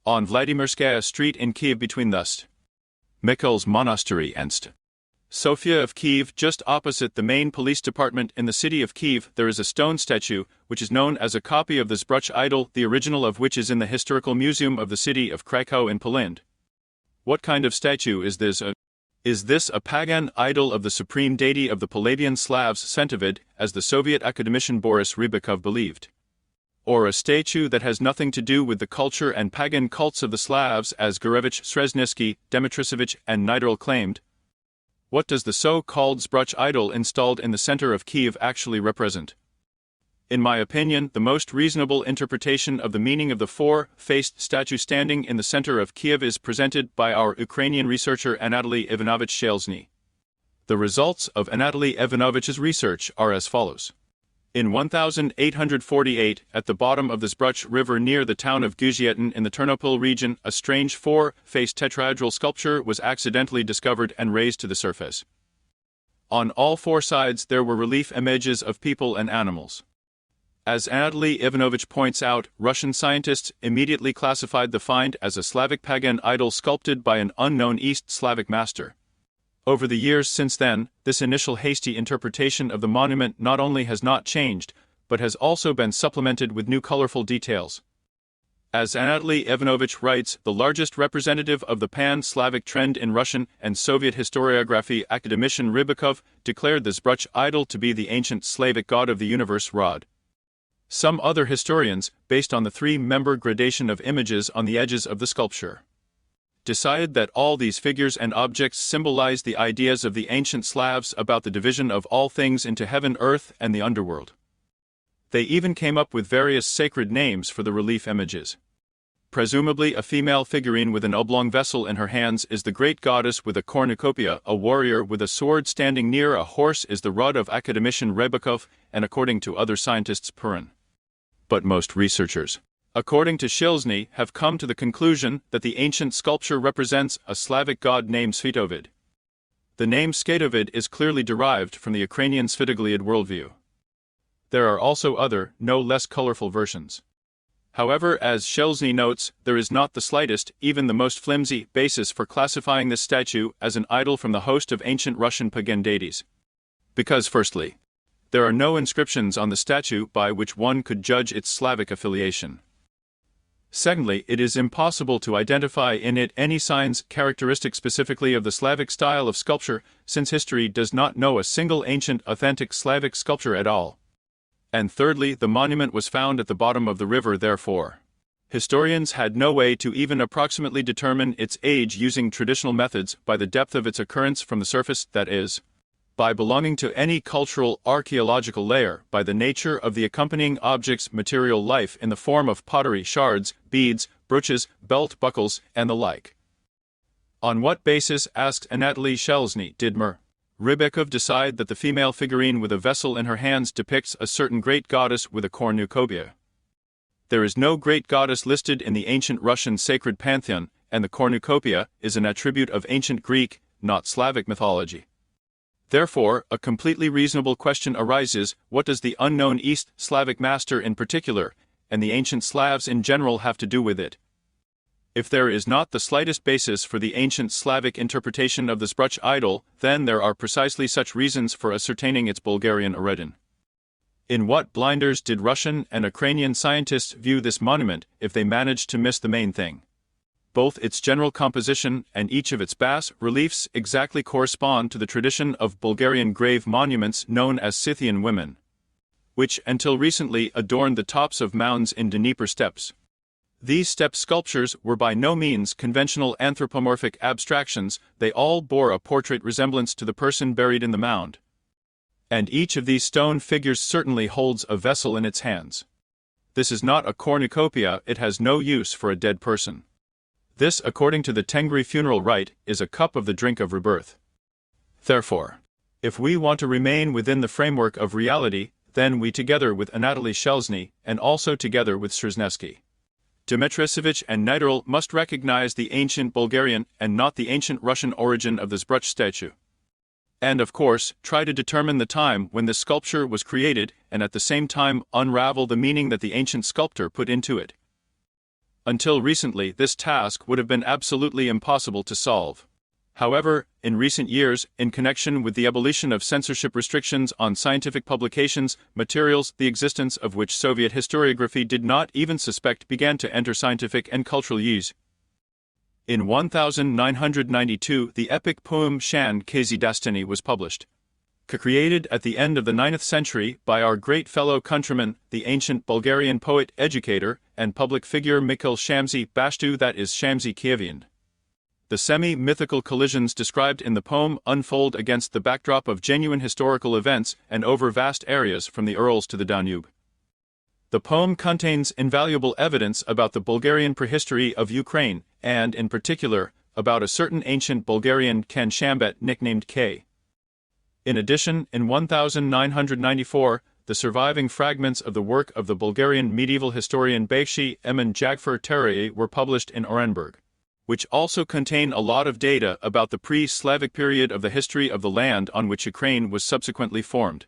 On Vladimirskaya Street in Kyiv between the St. Mikhail's Monastery and St. Sofia of Kyiv, just opposite the main police department in the city of Kyiv, there is a stone statue, which is known as a copy of the Zbruch Idol, the original of which is in the Historical Museum of the city of Krakow in Poland. What kind of statue is this? Is this a pagan idol of the supreme deity of the Palavian Slavs, Centavid, as the Soviet academician Boris Rybakov believed? Or a statue that has nothing to do with the culture and pagan cults of the Slavs, as Gurevich, Srezhnesky, Demetrisevich, and Nidorl claimed? What does the so-called Zbruch Idol installed in the center of Kyiv actually represent? In my opinion, the most reasonable interpretation of the meaning of the four-faced statue standing in the center of Kyiv is presented by our Ukrainian researcher Anatoly Ivanovich Zhelezny. The results of Anatoly Ivanovich's research are as follows. In 1848, at the bottom of the Zbruch River near the town of Guzietin in the Ternopil region, a strange four-faced tetrahedral sculpture was accidentally discovered and raised to the surface. On all four sides there were relief images of people and animals. As Anatoly Ivanovich points out, Russian scientists immediately classified the find as a Slavic pagan idol sculpted by an unknown East Slavic master. Over the years since then, this initial hasty interpretation of the monument not only has not changed, but has also been supplemented with new colorful details. As Anatoly Ivanovich writes, the largest representative of the pan-Slavic trend in Russian and Soviet historiography, academician Rybakov, declared the Zbruch idol to be the ancient Slavic god of the universe Rod. Some other historians, based on the three-member gradation of images on the edges of the sculpture, decided that all these figures and objects symbolize the ideas of the ancient Slavs about the division of all things into heaven, earth, and the underworld. They even came up with various sacred names for the relief images. Presumably a female figurine with an oblong vessel in her hands is the great goddess with a cornucopia, a warrior with a sword standing near a horse is the rod of academician Rybakov, and according to other scientists Purin. But most researchers, according to Zhelezny, have come to the conclusion that the ancient sculpture represents a Slavic god named Svetovid. The name Svetovid is clearly derived from the Ukrainian Svetogliad worldview. There are also other, no less colorful versions. However, as Zhelezny notes, there is not the slightest, even the most flimsy, basis for classifying this statue as an idol from the host of ancient Russian pagan deities. Because, firstly, there are no inscriptions on the statue by which one could judge its Slavic affiliation. Secondly, it is impossible to identify in it any signs characteristic specifically of the Slavic style of sculpture, since history does not know a single ancient authentic Slavic sculpture at all. And thirdly, the monument was found at the bottom of the river, therefore historians had no way to even approximately determine its age using traditional methods by the depth of its occurrence from the surface, that is, by belonging to any cultural archaeological layer, by the nature of the accompanying object's material life in the form of pottery, shards, beads, brooches, belt buckles, and the like. On what basis, asked Anatoly Zhelezny, did Rybakov decide that the female figurine with a vessel in her hands depicts a certain great goddess with a cornucopia? There is no great goddess listed in the ancient Russian sacred pantheon, and the cornucopia is an attribute of ancient Greek, not Slavic mythology. Therefore, a completely reasonable question arises: what does the unknown East Slavic master in particular, and the ancient Slavs in general, have to do with it? If there is not the slightest basis for the ancient Slavic interpretation of the Zbruch idol, then there are precisely such reasons for ascertaining its Bulgarian origin. In what blinders did Russian and Ukrainian scientists view this monument if they managed to miss the main thing? Both its general composition and each of its bas-reliefs exactly correspond to the tradition of Bulgarian grave monuments known as Scythian women, which until recently adorned the tops of mounds in Dnieper steppes. These steppe sculptures were by no means conventional anthropomorphic abstractions, they all bore a portrait resemblance to the person buried in the mound. And each of these stone figures certainly holds a vessel in its hands. This is not a cornucopia, it has no use for a dead person. This, according to the Tengri funeral rite, is a cup of the drink of rebirth. Therefore, if we want to remain within the framework of reality, then we, together with Anatoly Zhelezny, and also together with Srezhnesky, Demetrisevich and Nidorl, must recognize the ancient Bulgarian and not the ancient Russian origin of the Zbruch statue. And of course, try to determine the time when this sculpture was created, and at the same time unravel the meaning that the ancient sculptor put into it. Until recently, this task would have been absolutely impossible to solve. However, in recent years, in connection with the abolition of censorship restrictions on scientific publications, materials the existence of which Soviet historiography did not even suspect began to enter scientific and cultural use. In 1992, the epic poem Shan Kyiv Dastany was published. Created at the end of the 9th century by our great fellow countryman, the ancient Bulgarian poet, educator, and public figure Mikhail Shamsi Bashtu, that is Shamsi Kievian. The semi-mythical collisions described in the poem unfold against the backdrop of genuine historical events and over vast areas from the Urals to the Danube. The poem contains invaluable evidence about the Bulgarian prehistory of Ukraine, and, in particular, about a certain ancient Bulgarian Khan Shambat nicknamed K. In addition, in 1994, the surviving fragments of the work of the Bulgarian medieval historian Bakshi Emin Jagfer Terai were published in Orenburg, which also contain a lot of data about the pre-Slavic period of the history of the land on which Ukraine was subsequently formed.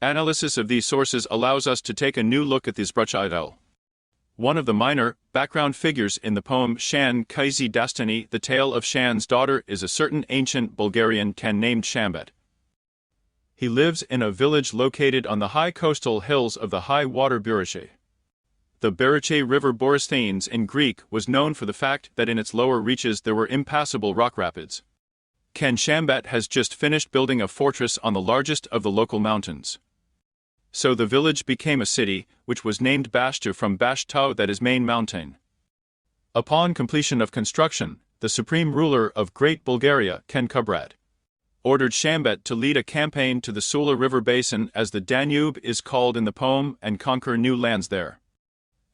Analysis of these sources allows us to take a new look at the Zbruch Idol. One of the minor, background figures in the poem Shan Kyiv Dastany, the tale of Shan's daughter, is a certain ancient Bulgarian Khan named Shambat. He lives in a village located on the high coastal hills of the high water Buriche. The Buriche River Borysthenes in Greek was known for the fact that in its lower reaches there were impassable rock rapids. Khan Shambat has just finished building a fortress on the largest of the local mountains. So the village became a city, which was named Bashtu from Bashtau, that is main mountain. Upon completion of construction, the supreme ruler of Great Bulgaria, Khan Kubrat, ordered Shambat to lead a campaign to the Sula River basin, as the Danube is called in the poem, and conquer new lands there.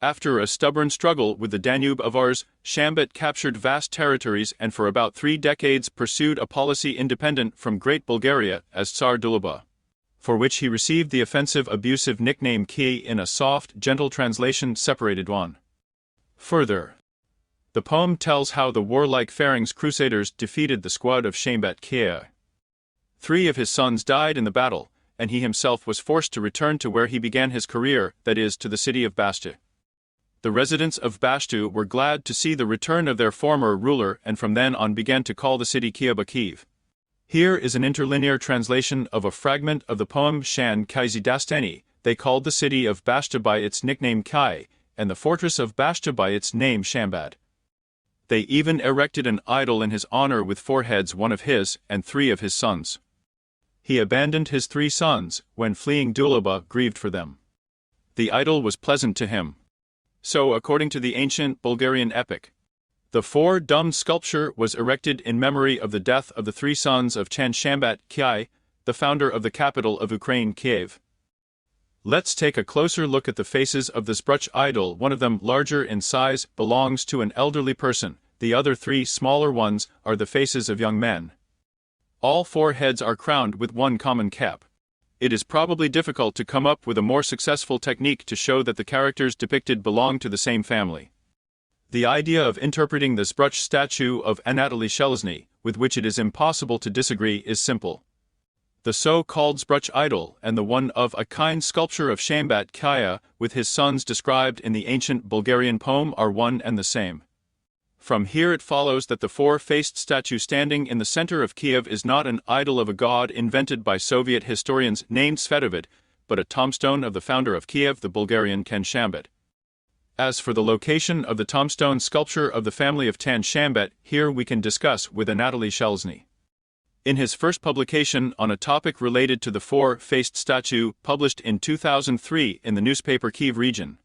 After a stubborn struggle with the Danube Avars, Shambat captured vast territories and for about 3 decades pursued a policy independent from Great Bulgaria as Tsar Dulaba, for which he received the offensive abusive nickname Ki, in a soft, gentle translation, separated one. Further, the poem tells how the warlike Pharynx crusaders defeated the squad of Shambat Ki. 3 of his sons died in the battle, and he himself was forced to return to where he began his career, that is, to the city of Bashtu. The residents of Bashtu were glad to see the return of their former ruler, and from then on began to call the city Kyiv. Here is an interlinear translation of a fragment of the poem Shan Kyiv Dastany. They called the city of Bashtu by its nickname Kai, and the fortress of Bashtu by its name Shambat. They even erected an idol in his honor with 4 heads, 1 of his, and 3 of his sons. He abandoned his 3 sons, when fleeing Dulaba, grieved for them. The idol was pleasant to him. So, according to the ancient Bulgarian epic, the 4-domed sculpture was erected in memory of the death of the 3 sons of Khan Shambat Kyiv, the founder of the capital of Ukraine, Kyiv. Let's take a closer look at the faces of the Zbruch idol. One of them, larger in size, belongs to an elderly person. The other 3 smaller ones are the faces of young men. All 4 heads are crowned with one common cap. It is probably difficult to come up with a more successful technique to show that the characters depicted belong to the same family. The idea of interpreting the Zbruch statue of Anatoly Zhelezny, with which it is impossible to disagree, is simple. The so-called Zbruch idol and the one of a kind sculpture of Shambat Kyiv, with his sons described in the ancient Bulgarian poem, are one and the same. From here it follows that the 4-faced statue standing in the center of Kyiv is not an idol of a god invented by Soviet historians named Svetovid, but a tombstone of the founder of Kyiv, the Bulgarian Khan Shambat. As for the location of the tombstone sculpture of the family of Khan Shambat, here we can discuss with Anatoly Zhelezny. In his first publication on a topic related to the 4-faced statue, published in 2003 in the newspaper Kyiv Region,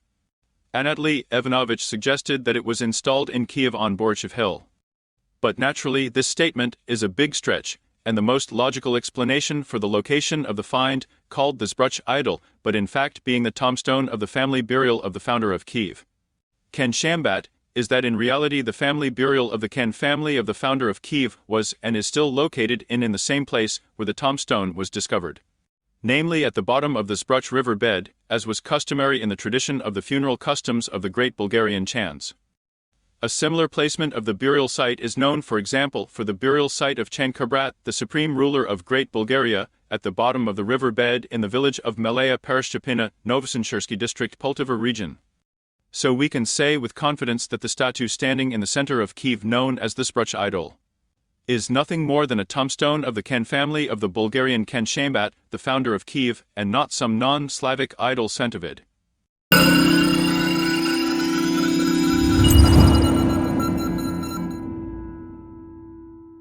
Anatoly Ivanovich suggested that it was installed in Kyiv on Borishev Hill. But naturally, this statement is a big stretch, and the most logical explanation for the location of the find, called the Zbruch idol, but in fact being the tombstone of the family burial of the founder of Kyiv, Khan Shambat, is that in reality the family burial of the Khan family of the founder of Kyiv was and is still located in the same place where the tombstone was discovered, namely at the bottom of the Zbruch River bed, as was customary in the tradition of the funeral customs of the great Bulgarian Chans. A similar placement of the burial site is known, for example, for the burial site of Khan Kubrat, the supreme ruler of Great Bulgaria, at the bottom of the river bed in the village of Malaya Pereshchapina, Novosibirsk district, Poltava region. So we can say with confidence that the statue standing in the center of Kyiv, known as the Zbruch Idol, is nothing more than a tombstone of the Khan family of the Bulgarian Khan Shambat, the founder of Kyiv, and not some non-Slavic idol Centavid.